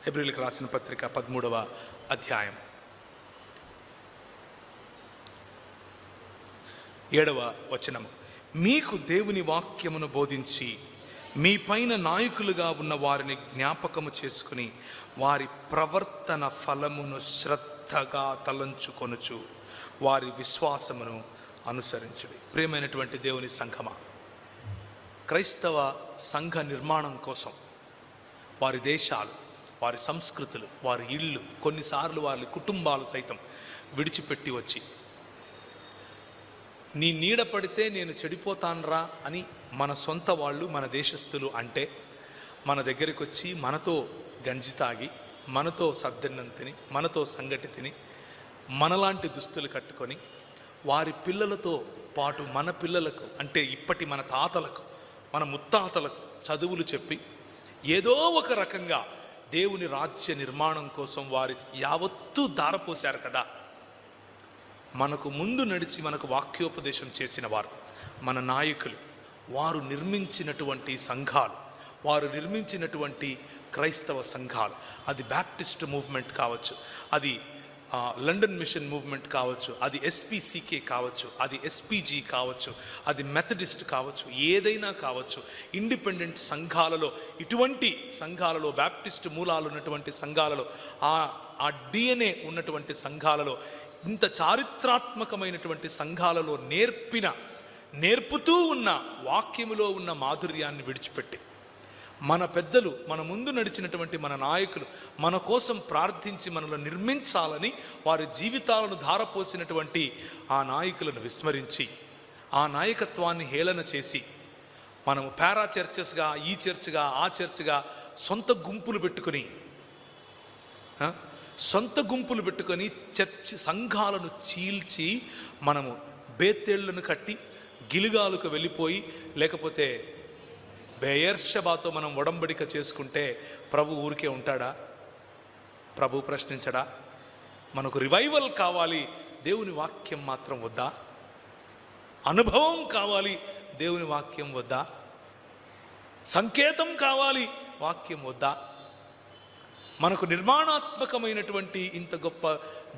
హెబ్రీయులకు రాసిన పత్రిక 13వ అధ్యాయం 7వ వచనము. మీకు దేవుని వాక్యమును బోధించి మీ పైన నాయకులుగా ఉన్న వారిని జ్ఞాపకము చేసుకుని వారి ప్రవర్తన ఫలమును శ్రద్ధగా తలంచుకొనుచు వారి విశ్వాసమును అనుసరించుడి. ప్రియమైనటువంటి దేవుని సంఘమా, క్రైస్తవ సంఘ నిర్మాణం కోసం వారి దేశాలు, వారి సంస్కృతులు, వారి ఇళ్ళు, కొన్నిసార్లు వారి కుటుంబాలు సైతం విడిచిపెట్టి వచ్చి నీ నీడ పడితే నేను చెడిపోతాన్రా అని మన సొంత వాళ్ళు, మన దేశస్థులు అంటే మన దగ్గరికి వచ్చి మనతో గంజి తాగి, మనతో సద్దన్నం తిని, మనతో సంగటి తిని, మనలాంటి దుస్తులు కట్టుకొని వారి పిల్లలతో పాటు మన పిల్లలకు అంటే ఇప్పటి మన తాతలకు, మన ముత్తాతలకు చదువులు చెప్పి ఏదో ఒక రకంగా దేవుని రాజ్య నిర్మాణం కోసం వారి యావత్తూ ధారపోశారు కదా. మనకు ముందు నడిచి మనకు వాక్యోపదేశం చేసిన వారు, మన నాయకులు, వారు నిర్మించినటువంటి సంఘాలు, వారు నిర్మించినటువంటి క్రైస్తవ సంఘాలు, అది బ్యాప్టిస్ట్ మూవ్మెంట్ కావచ్చు, అది లండన్ మిషన్ మూవ్మెంట్ కావచ్చు, అది ఎస్పీసీకే కావచ్చు, అది ఎస్పీజీ కావచ్చు, అది మెథడిస్ట్ కావచ్చు, ఏదైనా కావచ్చు, ఇండిపెండెంట్ సంఘాలలో, ఇటువంటి సంఘాలలో, బ్యాప్టిస్ట్ మూలాలు ఉన్నటువంటి సంఘాలలో, ఆ డిఎన్ఏ ఉన్నటువంటి సంఘాలలో, ఇంత చారిత్రాత్మకమైనటువంటి సంఘాలలో నేర్పుతూ ఉన్న వాక్యములో ఉన్న మాధుర్యాన్ని విడిచిపెట్టి మన పెద్దలు, మన ముందు నడిచినటువంటి మన నాయకులు మన కోసం ప్రార్థించి మనల్ని నిర్మించాలని వారి జీవితాలను ధారపోసినటువంటి ఆ నాయకులను విస్మరించి ఆ నాయకత్వాన్ని హేళన చేసి మనము పారా చర్చెస్గా, ఈ చర్చ్గా, ఆ చర్చ్గా సొంత గుంపులు పెట్టుకొని చర్చ్ సంఘాలను చీల్చి మనము బేతేళ్లను కట్టి గిలుగాలకు వెళ్ళిపోయి, లేకపోతే బెయర్షబాతో మనం ఒడంబడిక చేసుకుంటే ప్రభు ఊరికే ఉంటాడా? ప్రభు ప్రశ్నించడా? మనకు రివైవల్ కావాలి, దేవుని వాక్యం మాత్రం వద్దా? అనుభవం కావాలి, దేవుని వాక్యం వద్దా? సంకేతం కావాలి, వాక్యం వద్దా? మనకు నిర్మాణాత్మకమైనటువంటి ఇంత గొప్ప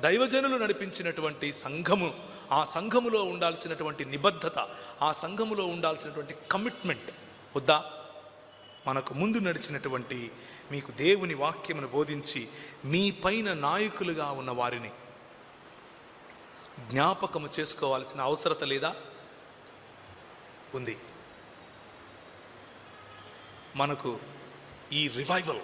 దైవజనులు నడిపించినటువంటి సంఘము, ఆ సంఘములో ఉండాల్సినటువంటి నిబద్ధత, ఆ సంఘములో ఉండాల్సినటువంటి కమిట్మెంట్ వద్దా? మనకు ముందు నడిచినటువంటి మీకు దేవుని వాక్యమును బోధించి మీ పైన నాయకులుగా ఉన్న వారిని జ్ఞాపకము చేసుకోవాల్సిన అవసరత లేదా? ఉంది. మనకు ఈ రివైవల్